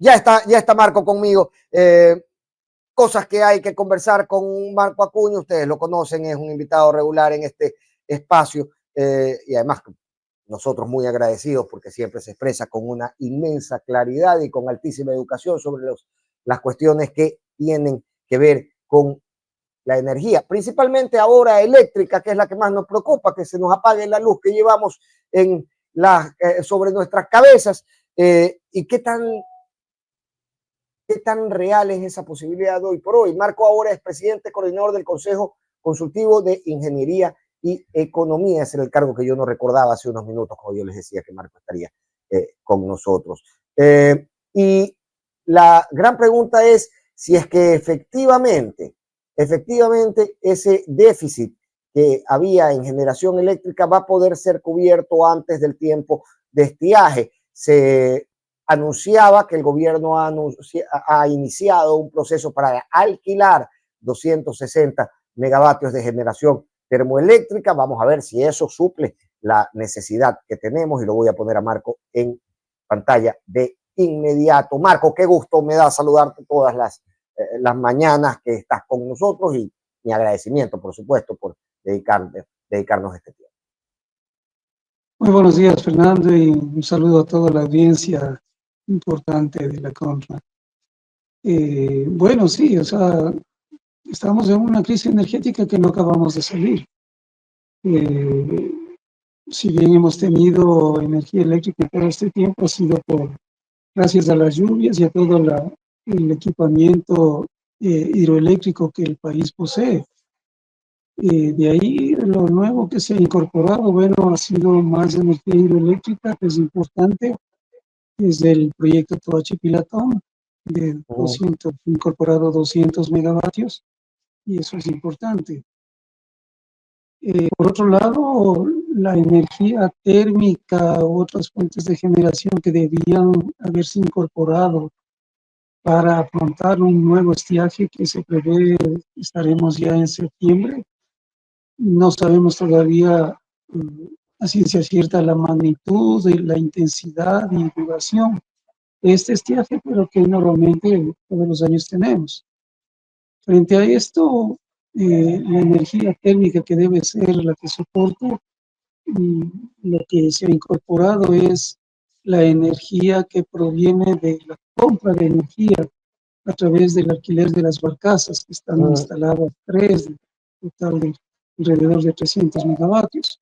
Ya está Marco conmigo. Cosas que hay que conversar con Marco Acuña, ustedes lo conocen, es un invitado regular en este espacio y además nosotros muy agradecidos porque siempre se expresa con una inmensa claridad y con altísima educación sobre las cuestiones que tienen que ver con la energía, principalmente ahora eléctrica, que es la que más nos preocupa, que se nos apague la luz que llevamos sobre nuestras cabezas y qué tan real es esa posibilidad de hoy por hoy. Marco ahora es presidente coordinador del Consejo Consultivo de Ingeniería y Economía. Ese era el cargo que yo no recordaba hace unos minutos cuando yo les decía que Marco estaría con nosotros. Y la gran pregunta es si es que efectivamente ese déficit que había en generación eléctrica va a poder ser cubierto antes del tiempo de estiaje. Se anunciaba que el gobierno ha iniciado un proceso para alquilar 260 megavatios de generación termoeléctrica. Vamos a ver si eso suple la necesidad que tenemos y lo voy a poner a Marco en pantalla de inmediato. Marco, qué gusto me da saludarte todas las mañanas que estás con nosotros y mi agradecimiento, por supuesto, por dedicarnos este tiempo. Muy buenos días, Fernando, y un saludo a toda la audiencia importante de la Conra. Bueno, sí, o sea, estamos en una crisis energética que no acabamos de salir. Si bien hemos tenido energía eléctrica todo este tiempo, ha sido gracias a las lluvias y a todo el equipamiento hidroeléctrico que el país posee. De ahí lo nuevo que se ha incorporado, bueno, ha sido más energía hidroeléctrica, que es importante, es el proyecto Toachi Pilatón, de 200, incorporado 200 megavatios, y eso es importante. Por otro lado, la energía térmica, otras fuentes de generación que debían haberse incorporado para afrontar un nuevo estiaje que se prevé, estaremos ya en septiembre. No sabemos todavía a ciencia cierta la magnitud, la intensidad y duración de este estiaje, pero que normalmente todos los años tenemos. Frente a esto, la energía térmica que debe ser la que soporte, lo que se ha incorporado es la energía que proviene de la compra de energía a través del alquiler de las barcazas, que están instaladas total de alrededor de 300 megavatios,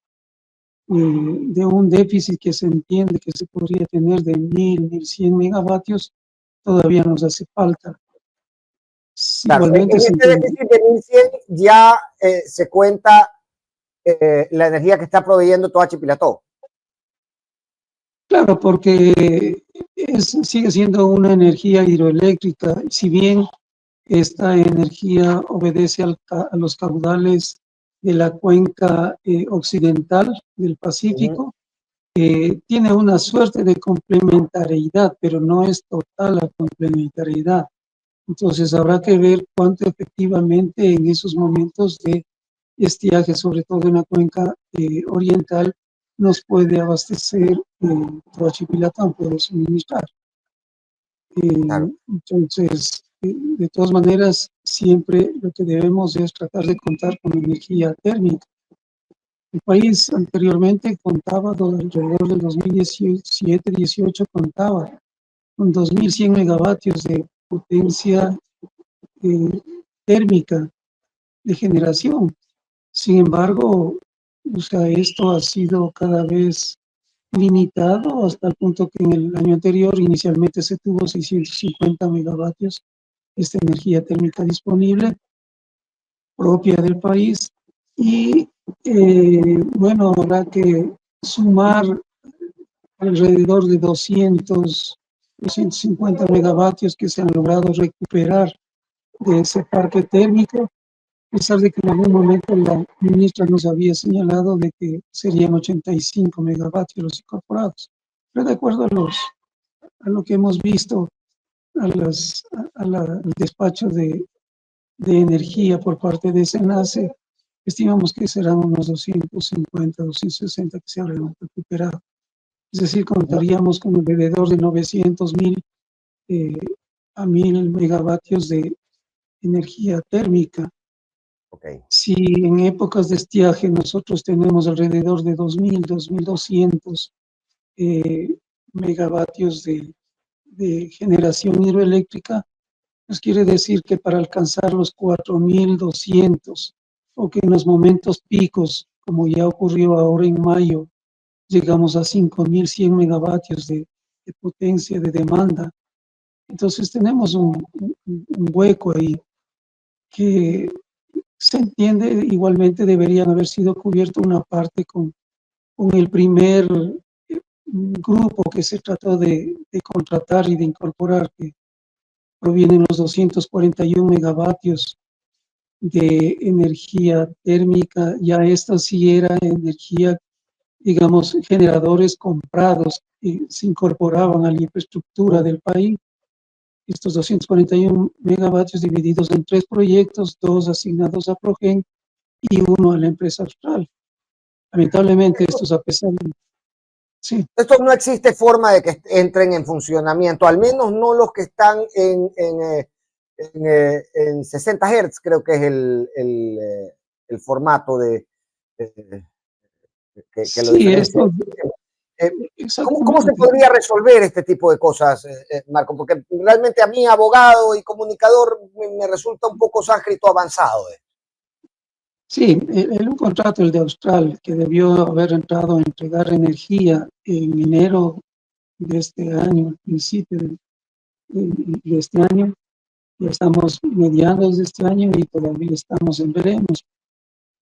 de un déficit que se entiende que se podría tener de 1.100 megavatios, todavía nos hace falta. Claro, igualmente en este déficit de 1.100 ya se cuenta la energía que está proveyendo Toachi Pilató. Claro, porque sigue siendo una energía hidroeléctrica, si bien esta energía obedece a los caudales de la cuenca occidental del Pacífico, tiene una suerte de complementariedad, pero no es total la complementariedad. Entonces habrá que ver cuánto efectivamente en esos momentos de estiaje, sobre todo en la cuenca oriental, nos puede abastecer Toachi Pilatón, puede suministrar. Claro. Entonces, de todas maneras, siempre lo que debemos es tratar de contar con energía térmica. El país anteriormente contaba, alrededor del 2017-18, contaba con 2.100 megavatios de potencia térmica de generación. Sin embargo, o sea, esto ha sido cada vez limitado hasta el punto que en el año anterior inicialmente se tuvo 650 megavatios esta energía térmica disponible propia del país y bueno, habrá que sumar alrededor de 250 megavatios que se han logrado recuperar de ese parque térmico, a pesar de que en algún momento la ministra nos había señalado de que serían 85 megavatios los incorporados. Pero de acuerdo a lo que hemos visto, al despacho de energía por parte de SENACE, estimamos que serán unos 250, 260 que se habrán recuperado. Es decir, contaríamos con alrededor de 900.000 a 1000 megavatios de energía térmica. Okay. Si en épocas de estiaje nosotros tenemos alrededor de 2000, 2200 megavatios de generación hidroeléctrica, pues quiere decir que para alcanzar los 4200, o que en los momentos picos, como ya ocurrió ahora en mayo, llegamos a 5100 megavatios de potencia de demanda. Entonces tenemos un hueco ahí que se entiende. Igualmente deberían haber sido cubierto una parte con el primer grupo que se trató de contratar y de incorporar, que provienen los 241 megavatios de energía térmica. Ya esta sí era energía, digamos, generadores comprados que se incorporaban a la infraestructura del país. Estos 241 megavatios divididos en 3 proyectos, 2 asignados a Progen y 1 a la empresa austral. Lamentablemente estos, a pesar de... Sí. Esto no existe forma de que entren en funcionamiento, al menos no los que están en 60 Hz, creo que es el formato que lo Sí, diferencia. ¿Cómo se podría resolver este tipo de cosas, Marco? Porque realmente a mí, abogado y comunicador, me resulta un poco sánscrito avanzado. Sí, un contrato, el de Austral, que debió haber entrado a entregar energía en enero de este año, al principio de este año. Ya estamos mediados de este año y todavía estamos en veremos.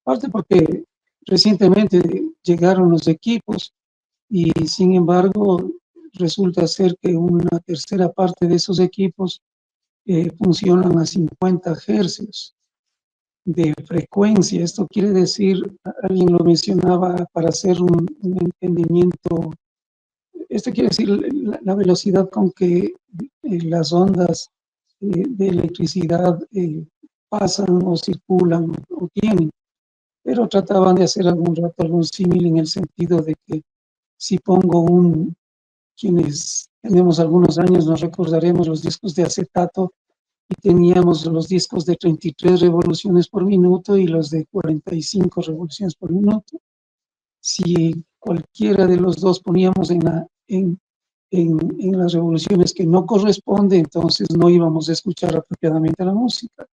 Aparte porque recientemente llegaron los equipos y sin embargo resulta ser que una tercera parte de esos equipos funcionan a 50 hercios de frecuencia. Esto quiere decir, alguien lo mencionaba para hacer un entendimiento, esto quiere decir la velocidad con que las ondas de electricidad pasan o circulan o tienen, pero trataban de hacer algún símil en el sentido de que si pongo quienes tenemos algunos años nos recordaremos los discos de acetato, y teníamos los discos de 33 revoluciones por minuto y los de 45 revoluciones por minuto. Si cualquiera de los dos poníamos en las revoluciones que no corresponde, entonces no íbamos a escuchar apropiadamente la música.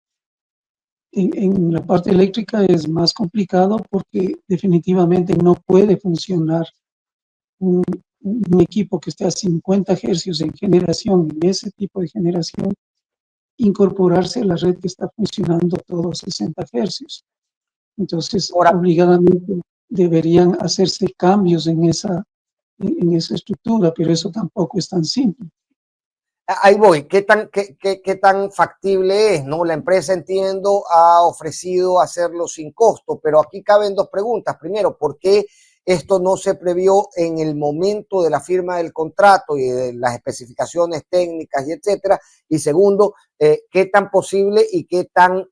En la parte eléctrica es más complicado porque definitivamente no puede funcionar un equipo que esté a 50 hercios en generación, en ese tipo de generación, incorporarse a la red que está funcionando todos 60 hercios. Entonces, obligadamente deberían hacerse cambios en esa estructura, pero eso tampoco es tan simple. Ahí voy. ¿Qué tan factible es? ¿No? La empresa, entiendo, ha ofrecido hacerlo sin costo, pero aquí caben dos preguntas. Primero, ¿por qué esto no se previó en el momento de la firma del contrato y de las especificaciones técnicas y etcétera? Y segundo, ¿qué tan posible y qué tan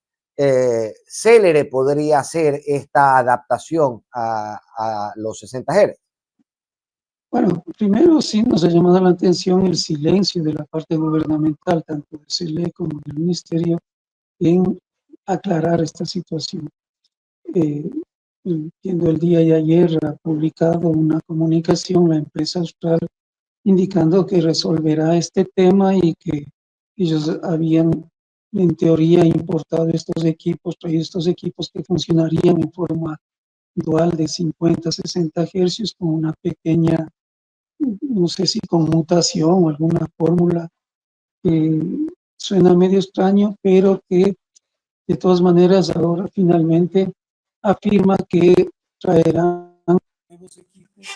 célere podría ser esta adaptación a los 60 Hz? Bueno, primero sí nos ha llamado la atención el silencio de la parte gubernamental, tanto de CELE como del Ministerio, en aclarar esta situación. Entiendo, el día de ayer ha publicado una comunicación la empresa austral indicando que resolverá este tema y que ellos habían en teoría importado traído estos equipos que funcionarían en forma dual de 50-60 hercios con una pequeña, no sé si conmutación o alguna fórmula que suena medio extraño, pero que de todas maneras ahora finalmente afirma que traerán nuevos equipos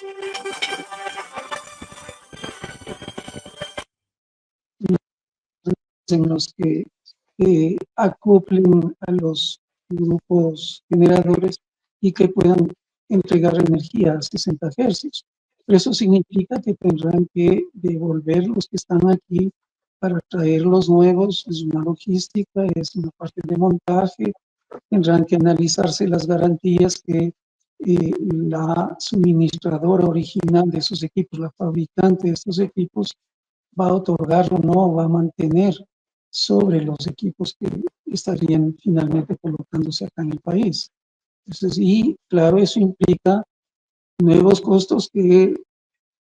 en los que acoplen a los grupos generadores y que puedan entregar energía a 60 hercios. Pero eso significa que tendrán que devolver los que están aquí para traer los nuevos. Es una logística, es una parte de montaje. Tendrán que analizarse las garantías que la suministradora original de esos equipos, la fabricante de estos equipos, va a otorgar o no va a mantener sobre los equipos que estarían finalmente colocándose acá en el país. Entonces, y claro, eso implica nuevos costos que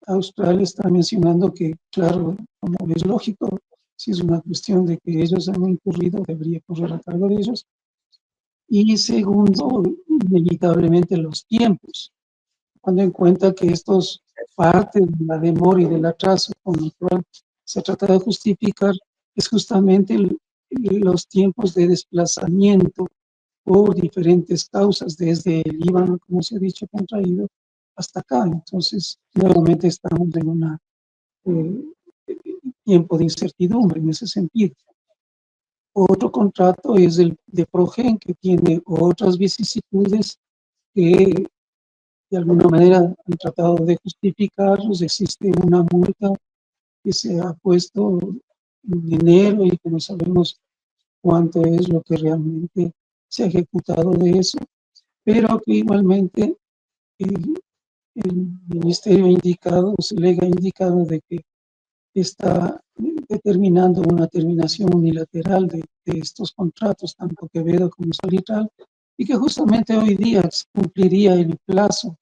Australia está mencionando que, claro, como es lógico, si es una cuestión de que ellos han incurrido, debería correr a cargo de ellos. Y segundo, inevitablemente los tiempos, cuando en cuenta que estos parte de la demora y del atraso con el cual se trata de justificar es justamente los tiempos de desplazamiento por diferentes causas, desde el Líbano, como se ha dicho, contraído, hasta acá. Entonces, nuevamente estamos en un tiempo de incertidumbre en ese sentido. Otro contrato es el de Progen, que tiene otras vicisitudes que de alguna manera han tratado de justificarlos. Existe una multa que se ha puesto en enero y que no sabemos cuánto es lo que realmente se ha ejecutado de eso, pero que igualmente el ministerio ha indicado, o SELEC ha indicado de que está determinando una terminación unilateral de estos contratos, tanto Quevedo como Solitral, y que justamente hoy día cumpliría el plazo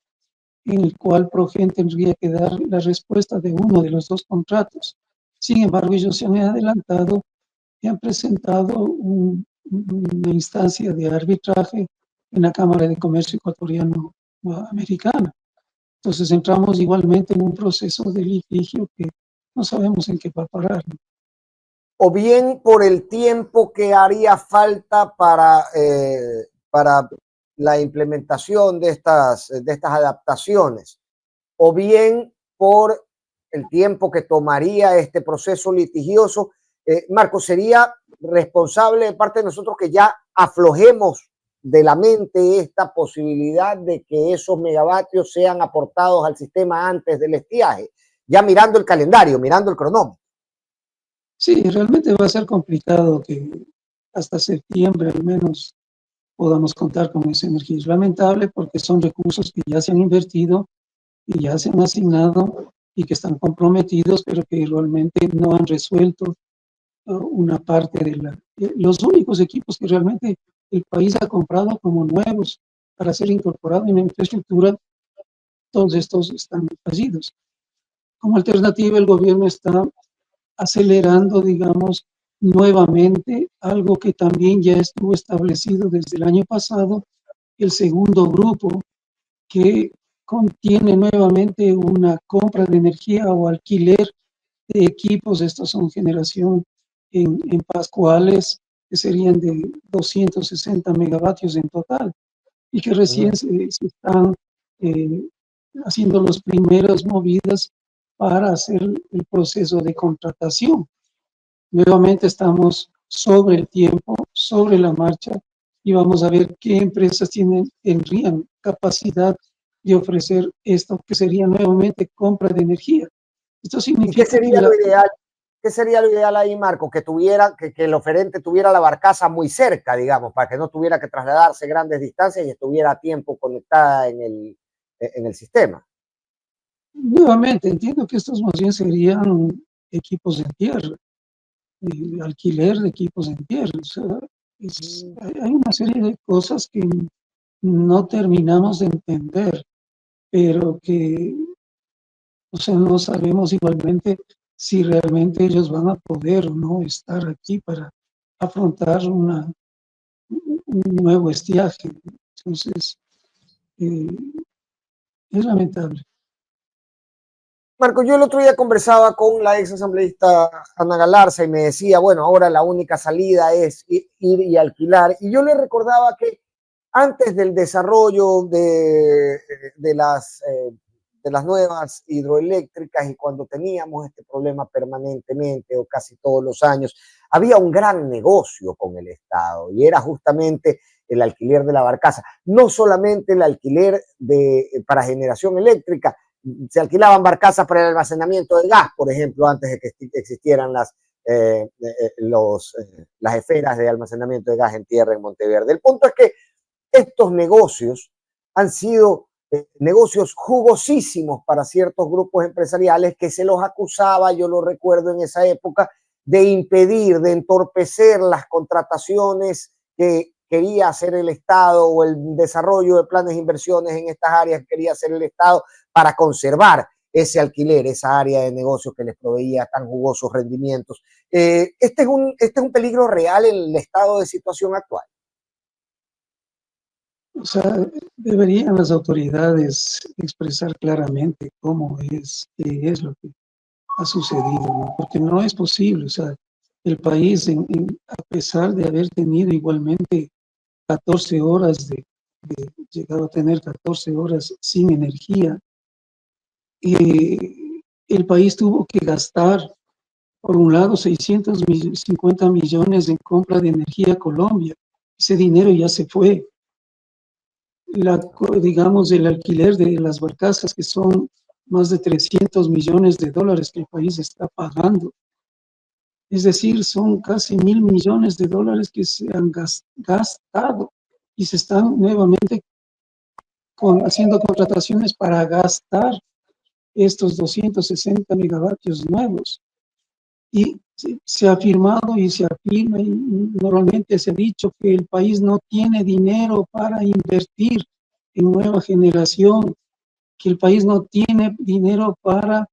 en el cual Progen tendría que dar la respuesta de uno de los dos contratos. Sin embargo, ellos se han adelantado y han presentado una instancia de arbitraje en la Cámara de Comercio Ecuatoriano-Americana. Entonces entramos igualmente en un proceso de litigio que no sabemos en qué va a parar. O bien por el tiempo que haría falta para la implementación de estas adaptaciones, o bien por el tiempo que tomaría este proceso litigioso. Marco, ¿sería responsable de parte de nosotros que ya aflojemos de la mente esta posibilidad de que esos megavatios sean aportados al sistema antes del estiaje? Ya mirando el calendario, mirando el cronómetro. Sí, realmente va a ser complicado que hasta septiembre al menos podamos contar con esa energía. Es lamentable porque son recursos que ya se han invertido y ya se han asignado y que están comprometidos, pero que realmente no han resuelto una parte de los únicos equipos que realmente el país ha comprado como nuevos para ser incorporados en la infraestructura. Todos estos están fallidos. Como alternativa, el gobierno está acelerando, digamos, nuevamente algo que también ya estuvo establecido desde el año pasado, el segundo grupo, que contiene nuevamente una compra de energía o alquiler de equipos. Estos son generación en Pascuales, que serían de 260 megavatios en total, y que recién se están haciendo las primeras movidas para hacer el proceso de contratación. Nuevamente estamos sobre el tiempo, sobre la marcha, y vamos a ver qué empresas tendrían capacidad de ofrecer esto, que sería nuevamente compra de energía. Esto ¿Y qué significa que sería lo ideal? ¿Qué sería lo ideal ahí, Marco? Que el oferente tuviera la barcaza muy cerca, digamos, para que no tuviera que trasladarse grandes distancias y estuviera a tiempo conectada en el sistema. nuevamente entiendo que estos más bien serían equipos en tierra, alquiler de equipos en tierra. O sea, hay una serie de cosas que no terminamos de entender, pero que, o sea, no sabemos igualmente si realmente ellos van a poder o no estar aquí para afrontar un nuevo estiaje. Entonces, eh, es lamentable. Marco, yo el otro día conversaba con la ex asambleísta Ana Galarza y me decía, bueno, ahora la única salida es ir y alquilar. Y yo le recordaba que antes del desarrollo de las nuevas hidroeléctricas y cuando teníamos este problema permanentemente o casi todos los años, había un gran negocio con el Estado y era justamente el alquiler de la barcaza. No solamente el alquiler para generación eléctrica, se alquilaban barcazas para el almacenamiento de gas, por ejemplo, antes de que existieran las esferas de almacenamiento de gas en tierra en Monteverde. El punto es que estos negocios han sido negocios jugosísimos para ciertos grupos empresariales que se los acusaba, yo lo recuerdo en esa época, de impedir, de entorpecer las contrataciones que quería hacer el Estado o el desarrollo de planes de inversiones en estas áreas que quería hacer el Estado para conservar ese alquiler, esa área de negocios que les proveía tan jugosos rendimientos. Este es un peligro real en el estado de situación actual. O sea, deberían las autoridades expresar claramente cómo es, qué es lo que ha sucedido, ¿no? Porque no es posible, o sea, el país, a pesar de haber tenido igualmente 14 horas llegado a tener 14 horas sin energía, el país tuvo que gastar, por un lado, 650 millones en compra de energía a Colombia. Ese dinero ya se fue. Digamos, el alquiler de las barcazas, que son más de 300 millones de dólares que el país está pagando. Es decir, son casi 1.000 millones de dólares que se han gastado y se están nuevamente haciendo contrataciones para gastar estos 260 megavatios nuevos. Y se ha afirmado y se afirma y normalmente se ha dicho que el país no tiene dinero para invertir en nueva generación, que el país no tiene dinero para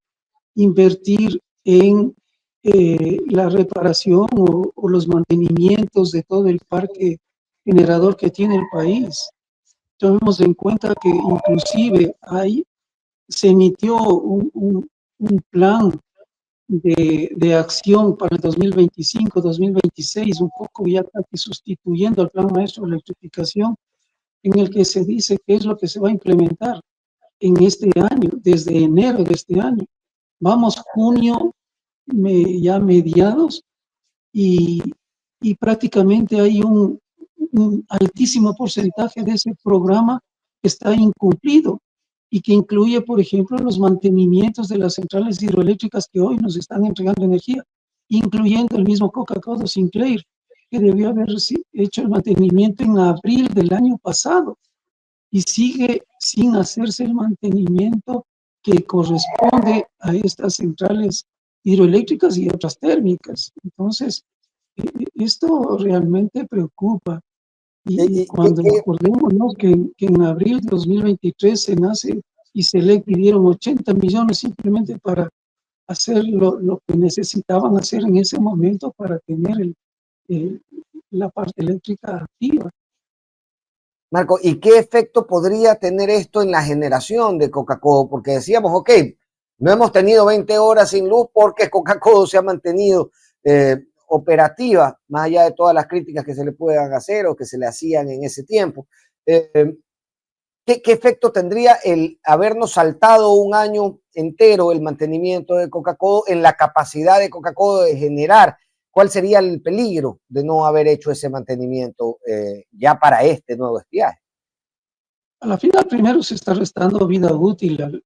invertir en la reparación o los mantenimientos de todo el parque generador que tiene el país. Tomemos en cuenta que inclusive se emitió un plan de acción para el 2025-2026, un poco ya casi sustituyendo al Plan Maestro de Electrificación, en el que se dice qué es lo que se va a implementar en este año, desde enero de este año. Vamos junio, ya mediados, y prácticamente hay un altísimo porcentaje de ese programa que está incumplido y que incluye, por ejemplo, los mantenimientos de las centrales hidroeléctricas que hoy nos están entregando energía, incluyendo el mismo Coca-Cola Sinclair, que debió haber hecho el mantenimiento en abril del año pasado y sigue sin hacerse el mantenimiento que corresponde a estas centrales hidroeléctricas y otras térmicas. Entonces, esto realmente preocupa. Y cuando acordémonos que en abril de 2023 se nace y se le pidieron 80 millones simplemente para hacer lo que necesitaban hacer en ese momento para tener la parte eléctrica activa. Marco, ¿y qué efecto podría tener esto en la generación de Coca-Cola? Porque decíamos, ok, no hemos tenido 20 horas sin luz porque Coca-Cola se ha mantenido operativa, más allá de todas las críticas que se le puedan hacer o que se le hacían en ese tiempo. ¿Qué efecto tendría el habernos saltado un año entero el mantenimiento de Coca-Cola en la capacidad de Coca-Cola de generar? ¿Cuál sería el peligro de no haber hecho ese mantenimiento ya para este nuevo estiaje? A la final, primero se está restando vida útil al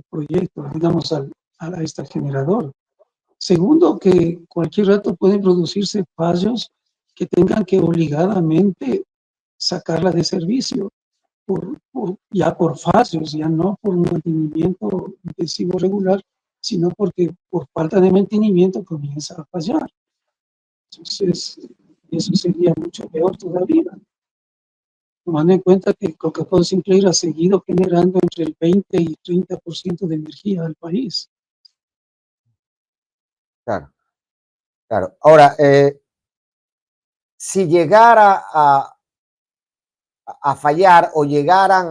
proyecto, digamos, a este generador. Segundo, que cualquier rato pueden producirse fallos que tengan que obligadamente sacarla de servicio, ya por fallos, ya no por un mantenimiento intensivo regular, sino porque por falta de mantenimiento comienza a fallar. Entonces, eso sería mucho peor todavía. Tomando en cuenta que Coca-Cola Sinclair ha seguido generando entre el 20 y 30% de energía al país. Claro, claro. Ahora, si llegara a fallar o llegaran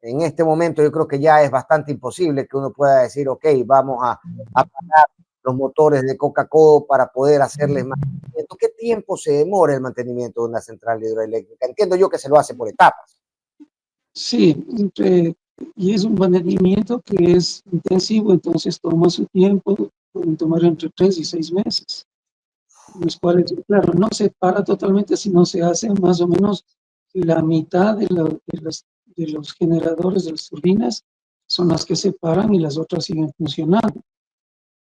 en este momento, yo creo que ya es bastante imposible que uno pueda decir, ok, vamos a apagar los motores de Coca-Cola para poder hacerles mantenimiento. ¿Qué tiempo se demora el mantenimiento de una central hidroeléctrica? Entiendo yo que se lo hace por etapas. Sí, y es un mantenimiento que es intensivo, entonces toma su tiempo, pueden tomar entre 3 y 6 meses, los cuales, claro, no se para totalmente, sino se hace más o menos la mitad de los generadores de las turbinas son las que se paran y las otras siguen funcionando.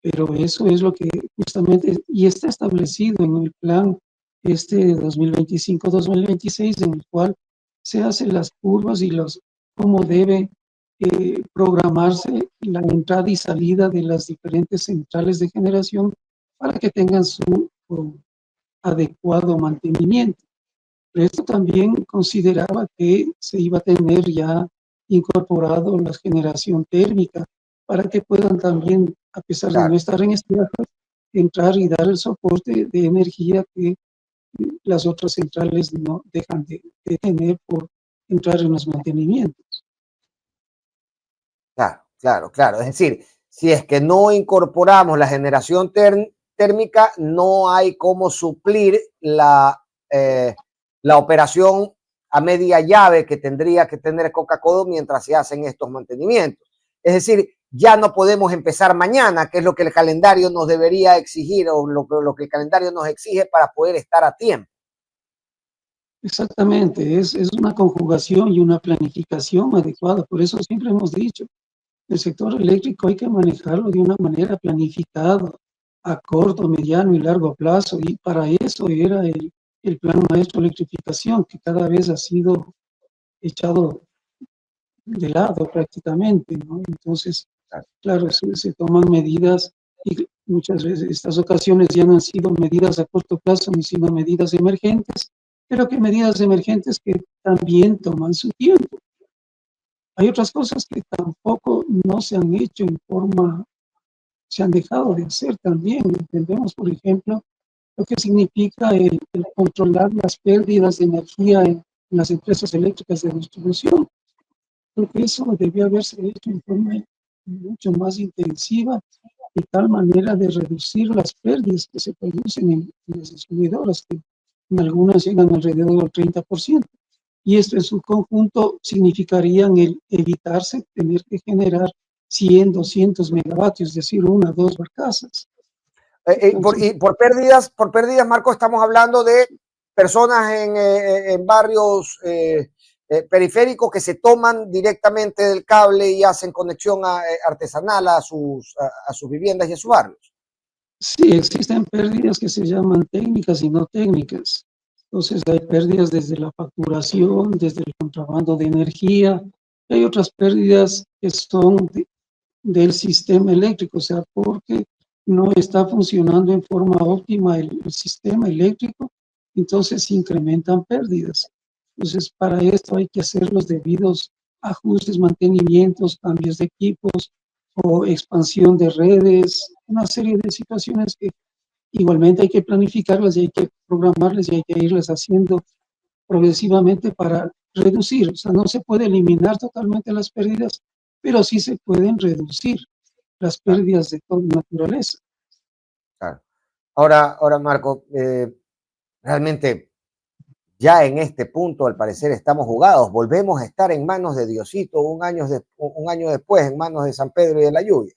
Pero eso es lo que justamente, y está establecido en el plan 2025-2026, en el cual se hacen las curvas y cómo debe programarse la entrada y salida de las diferentes centrales de generación para que tengan su adecuado mantenimiento. Esto también consideraba que se iba a tener ya incorporado la generación térmica para que puedan también, a pesar de no estar en estratos, entrar y dar el soporte de energía que las otras centrales no dejan de tener por entrar en los mantenimientos. Claro. Es decir, si es que no incorporamos la generación térmica, no hay cómo suplir la operación a media llave que tendría que tener Coca-Cola mientras se hacen estos mantenimientos. Es decir, ya no podemos empezar mañana, que es lo que el calendario nos debería exigir o lo que el calendario nos exige para poder estar a tiempo. Exactamente, es una conjugación y una planificación adecuada. Por eso siempre hemos dicho, el sector eléctrico hay que manejarlo de una manera planificada, a corto, mediano y largo plazo, y para eso era el plan maestro de electrificación, que cada vez ha sido echado de lado prácticamente, ¿no? Entonces, claro, se toman medidas y muchas veces estas ocasiones ya no han sido medidas a corto plazo, sino medidas emergentes, pero que medidas emergentes que también toman su tiempo. Hay otras cosas que tampoco no se han hecho en forma, se han dejado de hacer también. Entendemos, por ejemplo, lo que significa el controlar las pérdidas de energía en las empresas eléctricas de distribución, porque eso debía haberse hecho en forma mucho más intensiva, de tal manera de reducir las pérdidas que se producen en las distribuidoras, que en algunas llegan alrededor del 30%. Y esto en su conjunto significaría el evitarse tener que generar 100, 200 megavatios, es decir, 1 o 2 barcazas. Y por pérdidas, Marco, estamos hablando de personas en barrios periféricos que se toman directamente del cable y hacen conexión artesanal a sus viviendas y a sus barrios. Sí, existen pérdidas que se llaman técnicas y no técnicas. Entonces hay pérdidas desde la facturación, desde el contrabando de energía. Hay otras pérdidas que son del sistema eléctrico, o sea, porque no está funcionando en forma óptima el sistema eléctrico, entonces se incrementan pérdidas. Entonces, para esto hay que hacer los debidos ajustes, mantenimientos, cambios de equipos o expansión de redes, una serie de situaciones que igualmente hay que planificarlas y hay que programarlas y hay que irlas haciendo progresivamente para reducir. O sea, no se puede eliminar totalmente las pérdidas, pero sí se pueden reducir las pérdidas de toda naturaleza. Claro. Ahora Marco, realmente ya en este punto, al parecer, estamos jugados. Volvemos a estar en manos de Diosito un año después, en manos de San Pedro y de la lluvia.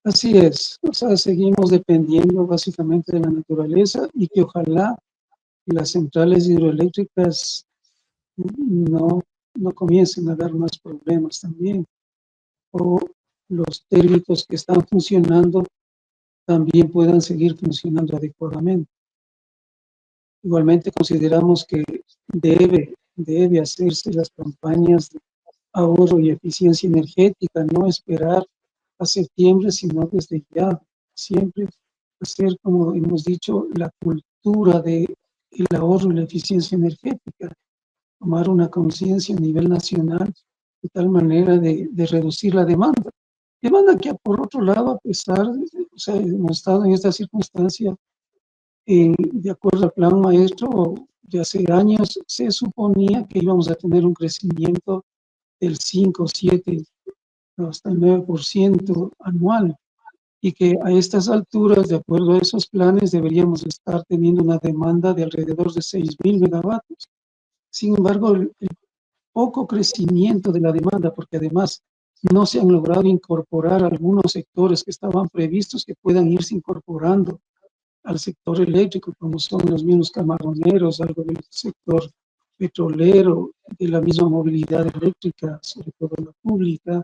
Así es, o sea, seguimos dependiendo básicamente de la naturaleza y que ojalá las centrales hidroeléctricas no comiencen a dar más problemas también, o los térmicos que están funcionando también puedan seguir funcionando adecuadamente. Igualmente consideramos que debe hacerse las campañas de ahorro y eficiencia energética, no esperar a septiembre, sino desde ya, siempre hacer, como hemos dicho, la cultura del ahorro y la eficiencia energética, tomar una conciencia a nivel nacional de tal manera de reducir la demanda. Demanda que, por otro lado, a pesar de, o sea, hemos estado en esta circunstancia, de acuerdo al plan maestro, de hace años se suponía que íbamos a tener un crecimiento del 5, 7, hasta el 9% anual, y que a estas alturas, de acuerdo a esos planes, deberíamos estar teniendo una demanda de alrededor de 6.000 megavatios. Sin embargo, el poco crecimiento de la demanda, porque además no se han logrado incorporar algunos sectores que estaban previstos que puedan irse incorporando al sector eléctrico, como son los mismos camaroneros, algo del sector petrolero, de la misma movilidad eléctrica, sobre todo la pública.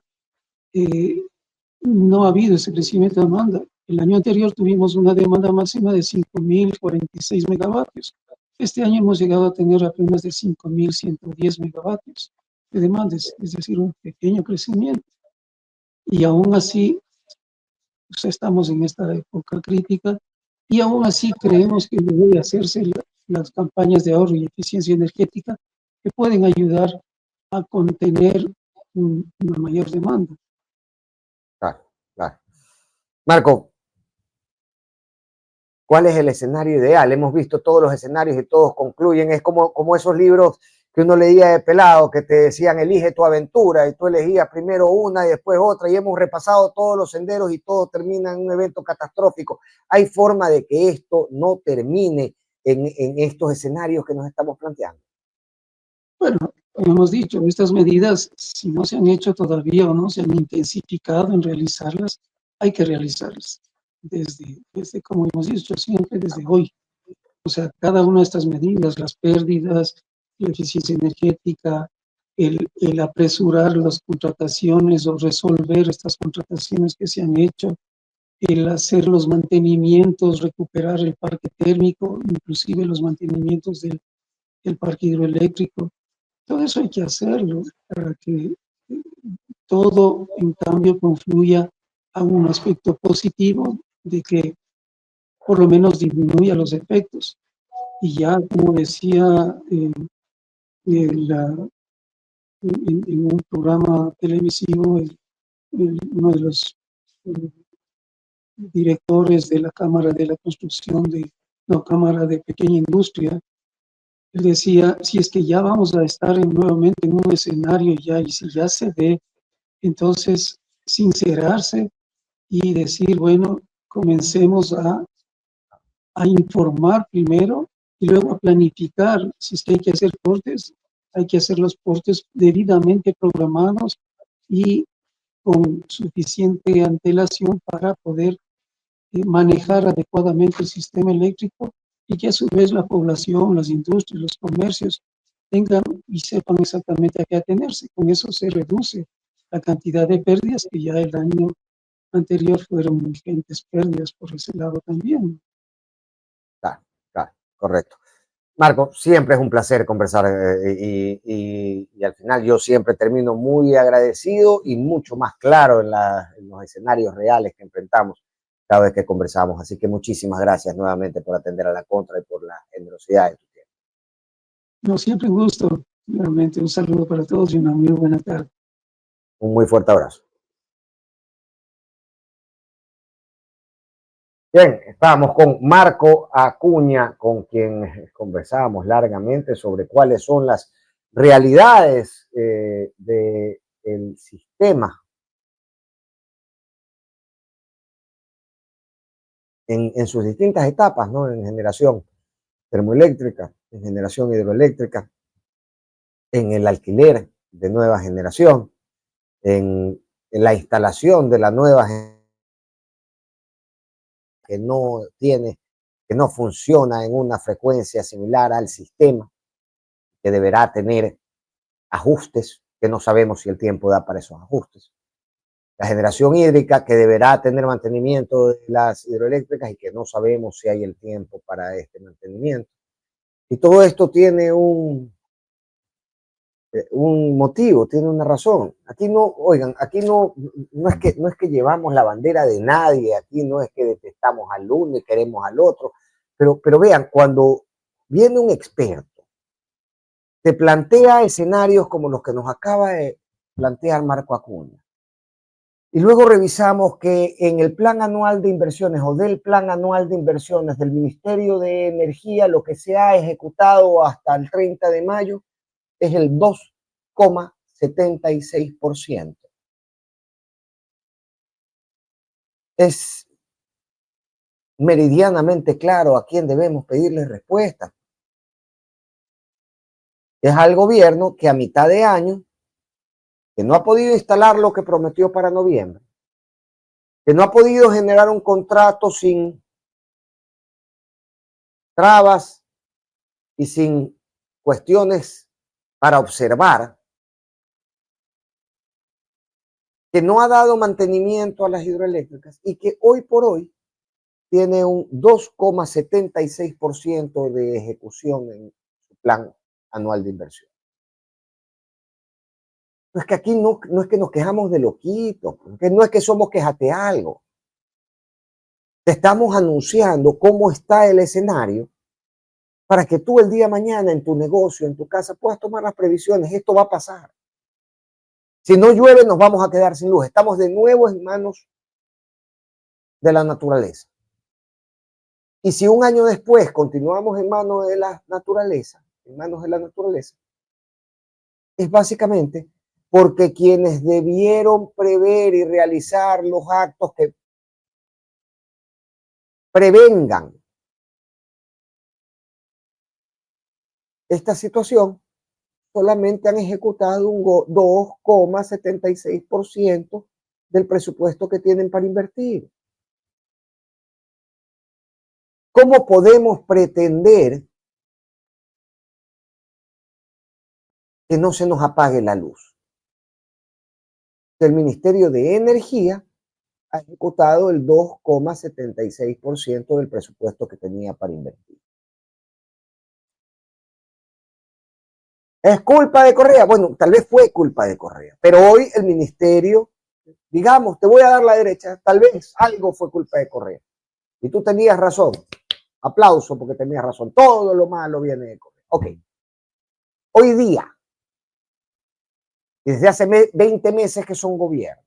No ha habido ese crecimiento de demanda. El año anterior tuvimos una demanda máxima de 5.046 megavatios. Este año hemos llegado a tener apenas de 5.110 megavatios de demanda, es decir, un pequeño crecimiento. Y aún así, pues estamos en esta época crítica y aún así creemos que debe hacerse las campañas de ahorro y eficiencia energética que pueden ayudar a contener una mayor demanda. Claro, claro. Marco, ¿cuál es el escenario ideal? Hemos visto todos los escenarios y todos concluyen. Es como esos libros que uno leía de pelado, que te decían, elige tu aventura, y tú elegías primero una y después otra, y hemos repasado todos los senderos y todo termina en un evento catastrófico. ¿Hay forma de que esto no termine en estos escenarios que nos estamos planteando? Bueno, como hemos dicho, estas medidas, si no se han hecho todavía o no se han intensificado en realizarlas, hay que realizarlas. Desde como hemos dicho siempre, desde hoy. O sea, cada una de estas medidas, las pérdidas, la eficiencia energética, el apresurar las contrataciones o resolver estas contrataciones que se han hecho, el hacer los mantenimientos, recuperar el parque térmico, inclusive los mantenimientos del parque hidroeléctrico. Todo eso hay que hacerlo para que todo, en cambio, confluya a un aspecto positivo de que por lo menos disminuya los efectos. Y ya, como decía en un programa televisivo, uno de los directores de la Cámara de la Construcción, Cámara de Pequeña Industria, él decía, si es que ya vamos a estar nuevamente en un escenario ya, y si ya se ve, entonces sincerarse y decir, bueno, comencemos a informar primero y luego a planificar. Si es que hay que hacer cortes, hay que hacer los cortes debidamente programados y con suficiente antelación para poder manejar adecuadamente el sistema eléctrico y que a su vez la población, las industrias, los comercios tengan y sepan exactamente a qué atenerse. Con eso se reduce la cantidad de pérdidas que ya el año anterior fueron ingentes pérdidas por ese lado también. Claro, claro, correcto. Marco, siempre es un placer conversar y al final yo siempre termino muy agradecido y mucho más claro en los escenarios reales que enfrentamos cada vez que conversamos. Así que muchísimas gracias nuevamente por atender a la contra y por la generosidad de tu tiempo. No, siempre un gusto. Realmente un saludo para todos y una muy buena tarde. Un muy fuerte abrazo. Bien, estábamos con Marco Acuña, con quien conversábamos largamente sobre cuáles son las realidades del sistema en sus distintas etapas, ¿no? En generación termoeléctrica, en generación hidroeléctrica, en el alquiler de nueva generación, en la instalación de la nueva generación que no tiene, que no funciona en una frecuencia similar al sistema, que deberá tener ajustes, que no sabemos si el tiempo da para esos ajustes. La generación hídrica, que deberá tener mantenimiento de las hidroeléctricas y que no sabemos si hay el tiempo para este mantenimiento. Y todo esto tiene un motivo, tiene una razón. Aquí no, oigan, aquí no es que llevamos la bandera de nadie, aquí no es que detestamos al uno y queremos al otro, pero vean, cuando viene un experto, te plantea escenarios como los que nos acaba de plantear Marco Acuña. Y luego revisamos que en el plan anual de inversiones o del plan anual de inversiones del Ministerio de Energía, lo que se ha ejecutado hasta el 30 de mayo es el 2,76%. Es meridianamente claro a quién debemos pedirle respuesta. Es al gobierno que a mitad de año, que no ha podido instalar lo que prometió para noviembre, que no ha podido generar un contrato sin trabas y sin cuestiones para observar, que no ha dado mantenimiento a las hidroeléctricas y que hoy por hoy tiene un 2,76% de ejecución en su plan anual de inversión. No es que aquí no es que nos quejamos de loquitos, no es que somos quejate algo. Te estamos anunciando cómo está el escenario para que tú el día de mañana en tu negocio, en tu casa, puedas tomar las previsiones. Esto va a pasar. Si no llueve, nos vamos a quedar sin luz. Estamos de nuevo en manos de la naturaleza. Y si un año después continuamos en manos de la naturaleza, es básicamente porque quienes debieron prever y realizar los actos que prevengan esta situación solamente han ejecutado un 2,76% del presupuesto que tienen para invertir. ¿Cómo podemos pretender que no se nos apague la luz? El Ministerio de Energía ha ejecutado el 2,76% del presupuesto que tenía para invertir. ¿Es culpa de Correa? Bueno, tal vez fue culpa de Correa, pero hoy el ministerio, digamos, te voy a dar la derecha, tal vez algo fue culpa de Correa. Y tú tenías razón. Aplauso porque tenías razón. Todo lo malo viene de Correa. Ok. Hoy día, desde hace 20 meses que son gobierno,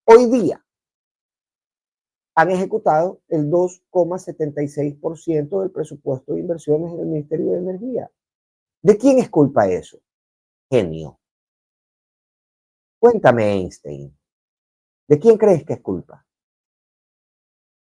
hoy día han ejecutado el 2,76% del presupuesto de inversiones en el Ministerio de Energía. ¿De quién es culpa eso? Genio. Cuéntame, Einstein, ¿de quién crees que es culpa?